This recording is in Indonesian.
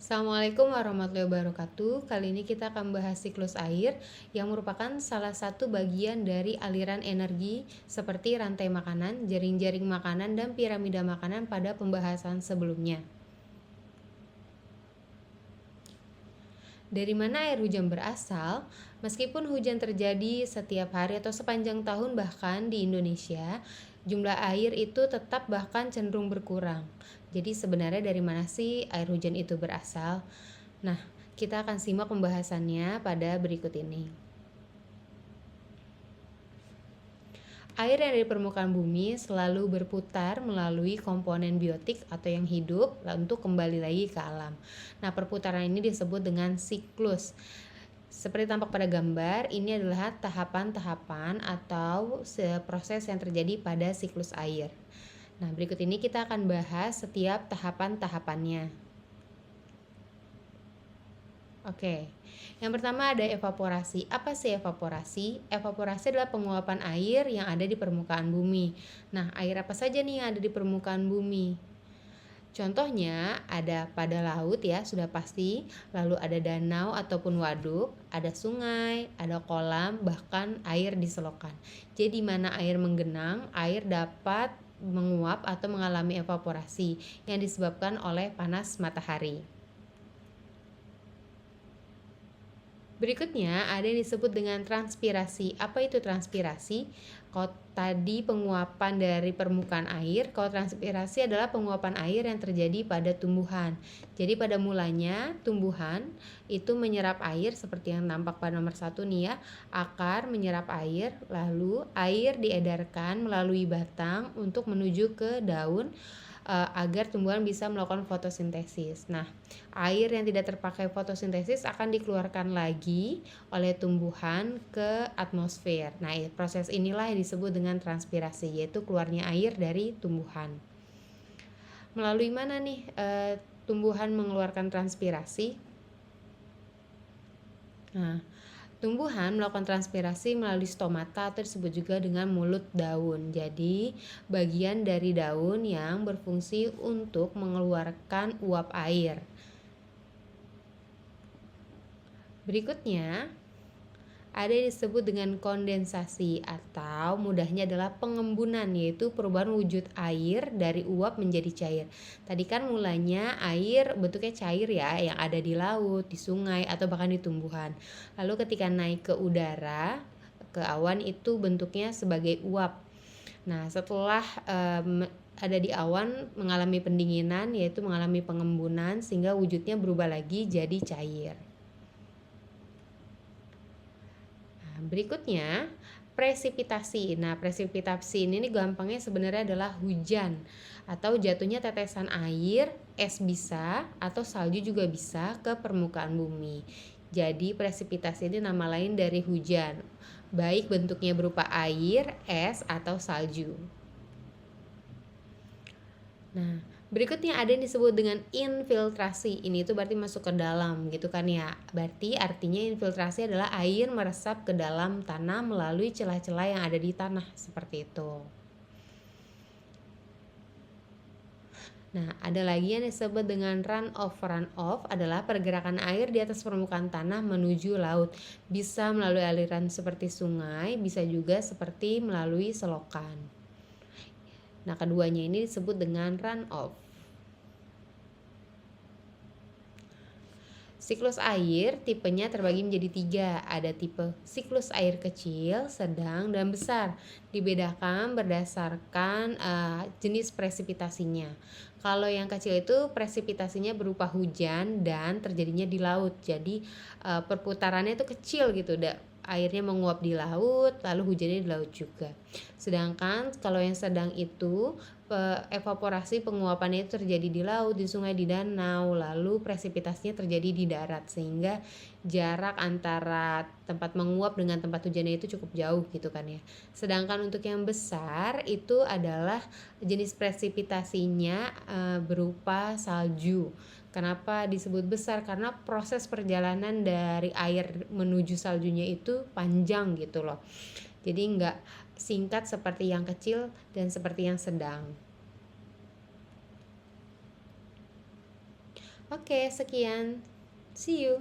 Assalamualaikum warahmatullahi wabarakatuh. Kali ini kita akan bahas siklus air yang merupakan salah satu bagian dari aliran energi seperti rantai makanan, jaring-jaring makanan, dan piramida makanan pada pembahasan sebelumnya. Dari mana air hujan berasal? Meskipun hujan terjadi setiap hari atau sepanjang tahun bahkan di Indonesia, jumlah air itu tetap bahkan cenderung berkurang. Jadi sebenarnya dari mana sih air hujan itu berasal? Nah, kita akan simak pembahasannya pada berikut ini. Air yang dari permukaan bumi selalu berputar melalui komponen biotik atau yang hidup untuk kembali lagi ke alam. Nah, perputaran ini disebut dengan siklus. Seperti tampak pada gambar, ini adalah tahapan-tahapan atau proses yang terjadi pada siklus air. Nah, berikut ini kita akan bahas setiap tahapan-tahapannya. Oke, yang pertama ada evaporasi. Apa sih evaporasi? Evaporasi adalah penguapan air yang ada di permukaan bumi. Nah, air apa saja nih yang ada di permukaan bumi? Contohnya ada pada laut ya, sudah pasti. Lalu ada danau ataupun waduk, ada sungai, ada kolam, bahkan air di selokan. Jadi di mana air menggenang, air dapat menguap atau mengalami evaporasi yang disebabkan oleh panas matahari. Berikutnya ada yang disebut dengan transpirasi. Apa itu transpirasi? Kalau tadi penguapan dari permukaan air, kalau transpirasi adalah penguapan air yang terjadi pada tumbuhan. Jadi pada mulanya tumbuhan itu menyerap air seperti yang nampak pada nomor 1 nih ya. Akar menyerap air, lalu air diedarkan melalui batang untuk menuju ke daun agar tumbuhan bisa melakukan fotosintesis. Nah, air yang tidak terpakai fotosintesis akan dikeluarkan lagi oleh tumbuhan ke atmosfer. Nah, proses inilah yang disebut dengan transpirasi, yaitu keluarnya air dari tumbuhan. Melalui mana nih tumbuhan mengeluarkan transpirasi? Nah, tumbuhan melakukan transpirasi melalui stomata atau disebut juga dengan mulut daun. Jadi, bagian dari daun yang berfungsi untuk mengeluarkan uap air. Berikutnya, ada yang disebut dengan kondensasi atau mudahnya adalah pengembunan, yaitu perubahan wujud air dari uap menjadi cair. Tadi kan mulanya air bentuknya cair ya, yang ada di laut, di sungai, atau bahkan di tumbuhan. Lalu ketika naik ke udara, ke awan itu bentuknya sebagai uap. Nah, setelah ada di awan mengalami pendinginan, yaitu mengalami pengembunan sehingga wujudnya berubah lagi jadi cair. Berikutnya, presipitasi. Nah, presipitasi ini gampangnya sebenarnya adalah hujan atau jatuhnya tetesan air, es bisa, atau salju juga bisa ke permukaan bumi. Jadi, presipitasi ini nama lain dari hujan, baik bentuknya berupa air, es, atau salju. Nah, berikutnya ada yang disebut dengan infiltrasi. Ini tuh berarti masuk ke dalam gitu kan ya. Berarti artinya infiltrasi adalah air meresap ke dalam tanah melalui celah-celah yang ada di tanah seperti itu. Nah, ada lagi yang disebut dengan runoff. Runoff adalah pergerakan air di atas permukaan tanah menuju laut. Bisa melalui aliran seperti sungai, bisa juga seperti melalui selokan. Nah, keduanya ini disebut dengan runoff. Siklus air tipenya terbagi menjadi 3. Ada tipe siklus air kecil, sedang, dan besar. Dibedakan berdasarkan jenis presipitasinya. Kalau yang kecil itu presipitasinya berupa hujan dan terjadinya di laut. Jadi perputarannya itu kecil gitu, airnya menguap di laut, lalu hujannya di laut juga. Sedangkan kalau yang sedang itu evaporasi penguapannya itu terjadi di laut, di sungai, di danau, lalu presipitasinya terjadi di darat sehingga jarak antara tempat menguap dengan tempat hujannya itu cukup jauh gitu kan ya. Sedangkan untuk yang besar itu adalah jenis presipitasinya berupa salju. Kenapa disebut besar? Karena proses perjalanan dari air menuju saljunya itu panjang gitu loh. Jadi nggak singkat seperti yang kecil dan seperti yang sedang. Oke, sekian. See you.